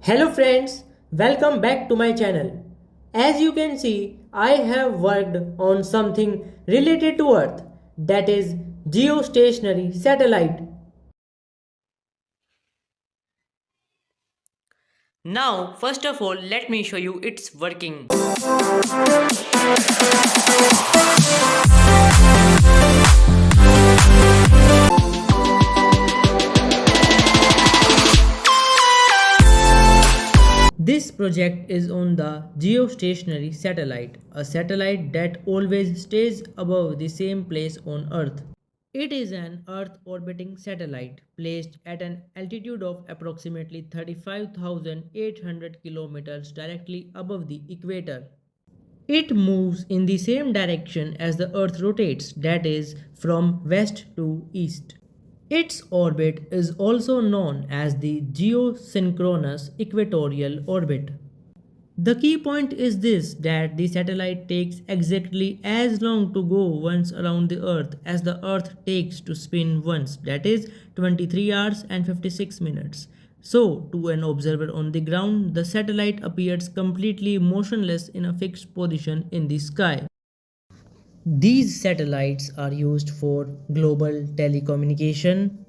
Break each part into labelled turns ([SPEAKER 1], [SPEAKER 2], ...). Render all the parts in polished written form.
[SPEAKER 1] Hello friends, welcome back to my channel. As you can see, I have worked on something related to Earth, that is geostationary satellite.
[SPEAKER 2] Now, first of all, let me show you it's working.
[SPEAKER 1] This project is on the geostationary satellite, a satellite that always stays above the same place on Earth. It is an Earth orbiting satellite placed at an altitude of approximately 35,800 kilometers directly above the equator. It moves in the same direction as the Earth rotates, that is, from west to east. Its orbit is also known as the geosynchronous equatorial orbit. The key point is this, that the satellite takes exactly as long to go once around the Earth as the Earth takes to spin once, that is 23 hours and 56 minutes. So, to an observer on the ground, the satellite appears completely motionless in a fixed position in the sky. These satellites are used for global telecommunication,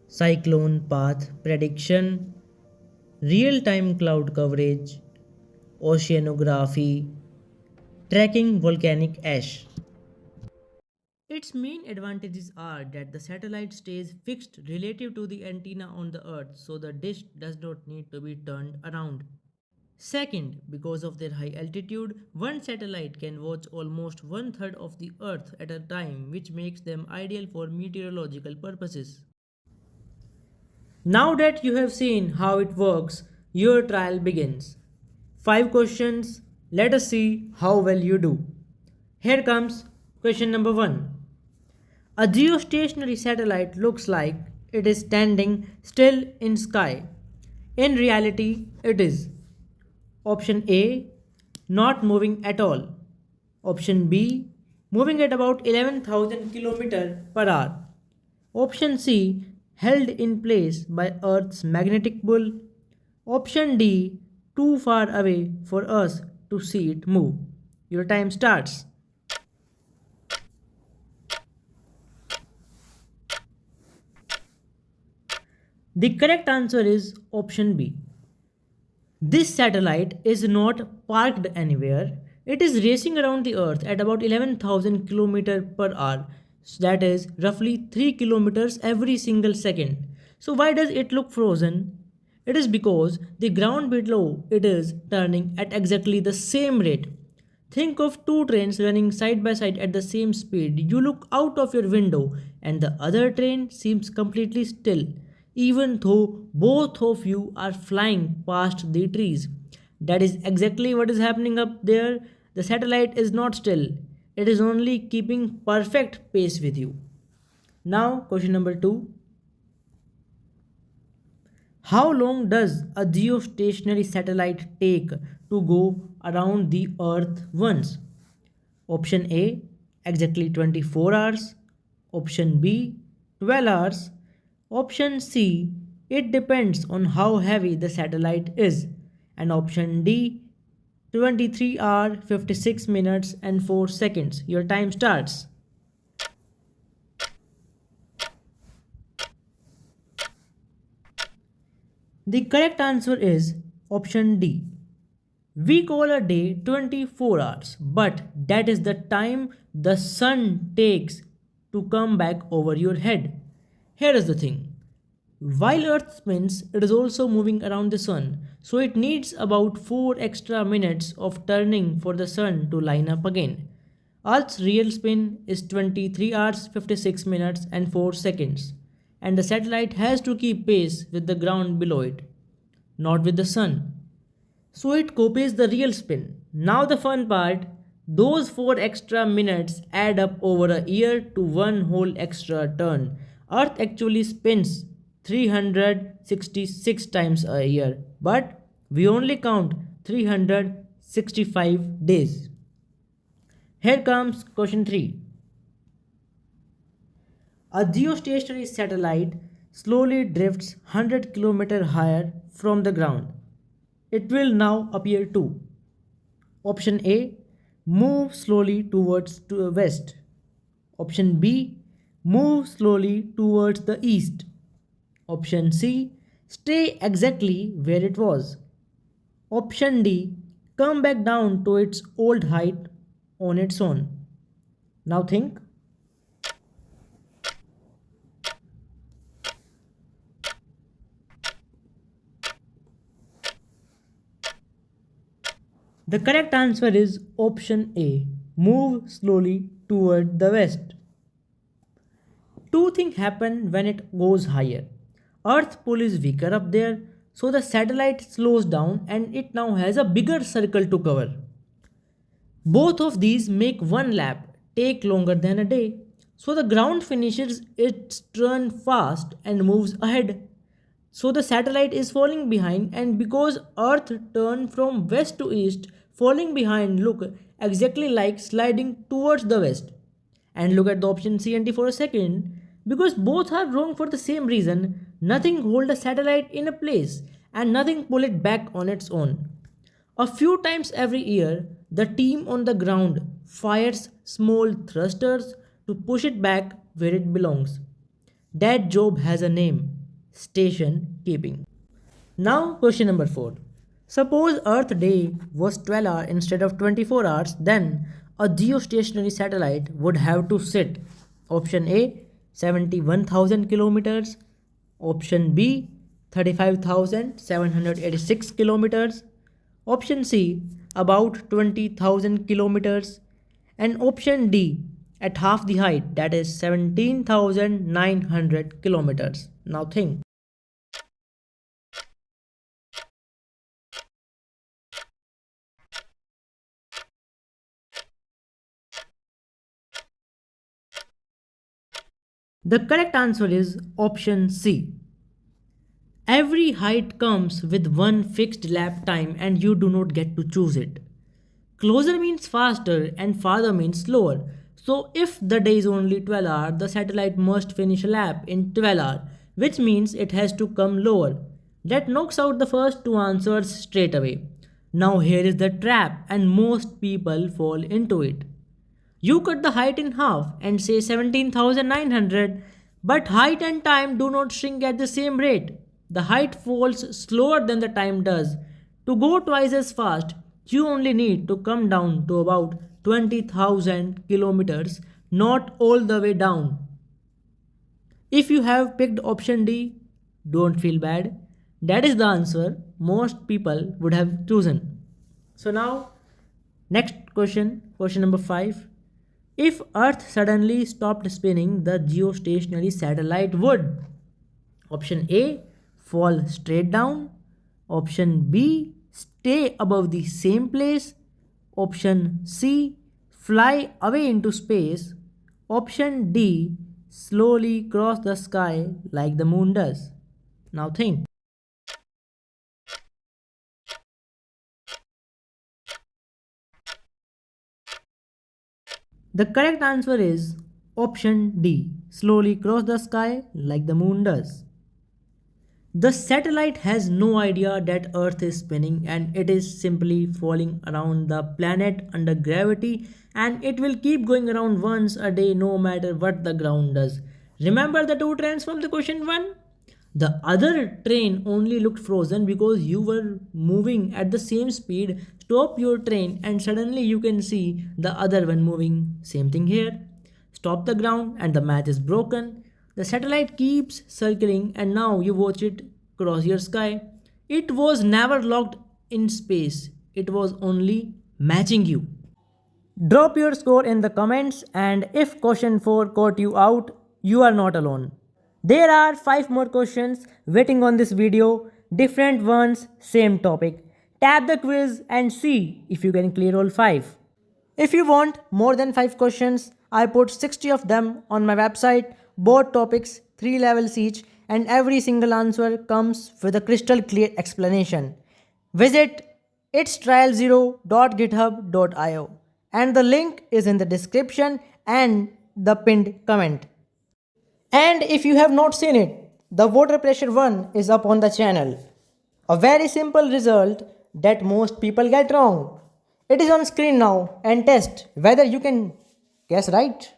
[SPEAKER 1] cyclone path prediction, real time cloud coverage, oceanography, tracking volcanic ash. Its main advantages are that the satellite stays fixed relative to the antenna on the Earth, so the dish does not need to be turned around. Second, because of their high altitude, one satellite can watch almost one third of the Earth at a time, which makes them ideal for meteorological purposes. Now that you have seen how it works, your trial begins. 5 questions. Let us see how well you do. Here comes question number 1. A geostationary satellite looks like it is standing still in sky. In reality, it is option A, not moving at all. Option B, moving at about 11,000 km per hour. Option C, held in place by Earth's magnetic pull. Option D, too far away for us to see it move. Your time starts. The correct answer is option B. This satellite is not parked anywhere. It is racing around the Earth at about 11,000 km per hour. So that is roughly 3 kilometers every single second. So why does it look frozen? It is because the ground below it is turning at exactly the same rate. Think of two trains running side by side at the same speed. You look out of your window and the other train seems completely still, even though both of you are flying past the trees. That is exactly what is happening up there. The satellite is not still, it is only keeping perfect pace with you. Now, question number 2. How long does a geostationary satellite take to go around the Earth once? Option A, exactly 24 hours. Option B, 12 hours. Option C, it depends on how heavy the satellite is. And option D, 23 hours, 56 minutes and 4 seconds. Your time starts. The correct answer is option D. We call a day 24 hours, but that is the time the sun takes to come back over your head. Here is the thing. While Earth spins, it is also moving around the sun, so it needs about 4 extra minutes of turning for the sun to line up again. Earth's real spin is 23 hours, 56 minutes, and 4 seconds, and the satellite has to keep pace with the ground below it, not with the sun. So it copies the real spin. Now the fun part, those 4 extra minutes add up over a year to one whole extra turn. Earth actually spins 366 times a year, but we only count 365 days. Here comes question 3. A geostationary satellite slowly drifts 100 km higher from the ground. it will now appear too. Option A, move slowly towards the west. Option B, move slowly towards the east. Option C, stay exactly where it was. Option D, come back down to its old height on its own. Now think. The correct answer is option A, move slowly toward the west. Two things happen when it goes higher. Earth pull is weaker up there, so the satellite slows down and it now has a bigger circle to cover. Both of these make one lap take longer than a day. So the ground finishes its turn fast and moves ahead. So the satellite is falling behind, and because Earth turned from west to east, falling behind look exactly like sliding towards the west. And look at the option C and D for a second. Because both are wrong for the same reason, nothing hold a satellite in a place and nothing pull it back on its own. A few times every year, the team on the ground fires small thrusters to push it back where it belongs. That job has a name, station keeping. Now, question number 4. Suppose Earth day was 12 hours instead of 24 hours, then a geostationary satellite would have to sit. Option A 71,000 kilometers, option B 35,786 kilometers, option C about 20,000 kilometers, and option D at half the height, that is 17,900 kilometers. Now think. The correct answer is option C. Every height comes with one fixed lap time and you do not get to choose it. Closer means faster and farther means slower. So if the day is only 12 hours, the satellite must finish a lap in 12 hours, which means it has to come lower. That knocks out the first two answers straight away. Now here is the trap and most people fall into it. You cut the height in half and say 17,900, but height and time do not shrink at the same rate. The height falls slower than the time does. To go twice as fast, you only need to come down to about 20,000 kilometers, not all the way down. If you have picked option D, don't feel bad. That is the answer most people would have chosen. So now, next question, question number 5. If Earth suddenly stopped spinning, the geostationary satellite would option A fall straight down, option B stay above the same place, option C fly away into space, option D slowly cross the sky like the moon does. Now think. The correct answer is option D slowly cross the sky like the moon does. The satellite has no idea that Earth is spinning and it is simply falling around the planet under gravity, and it will keep going around once a day no matter what the ground does. Remember the two trains from the question 1? The other train only looked frozen because you were moving at the same speed. Stop your train and suddenly you can see the other one moving. Same thing here. Stop the ground and the match is broken. The satellite keeps circling and now you watch it cross your sky. It was never locked in space, it was only matching you. Drop your score in the comments, and if question 4 caught you out, you are not alone. There are 5 more questions waiting on this video, different ones, same topic. Tap the quiz and see if you can clear all 5. If you want more than 5 questions, I put 60 of them on my website, both topics, 3 levels each, and every single answer comes with a crystal clear explanation. Visit itstrial0.github.io, and the link is in the description and the pinned comment. And if you have not seen it, the water pressure one is up on the channel. A very simple result that most people get wrong. It is on screen now and test whether you can guess right.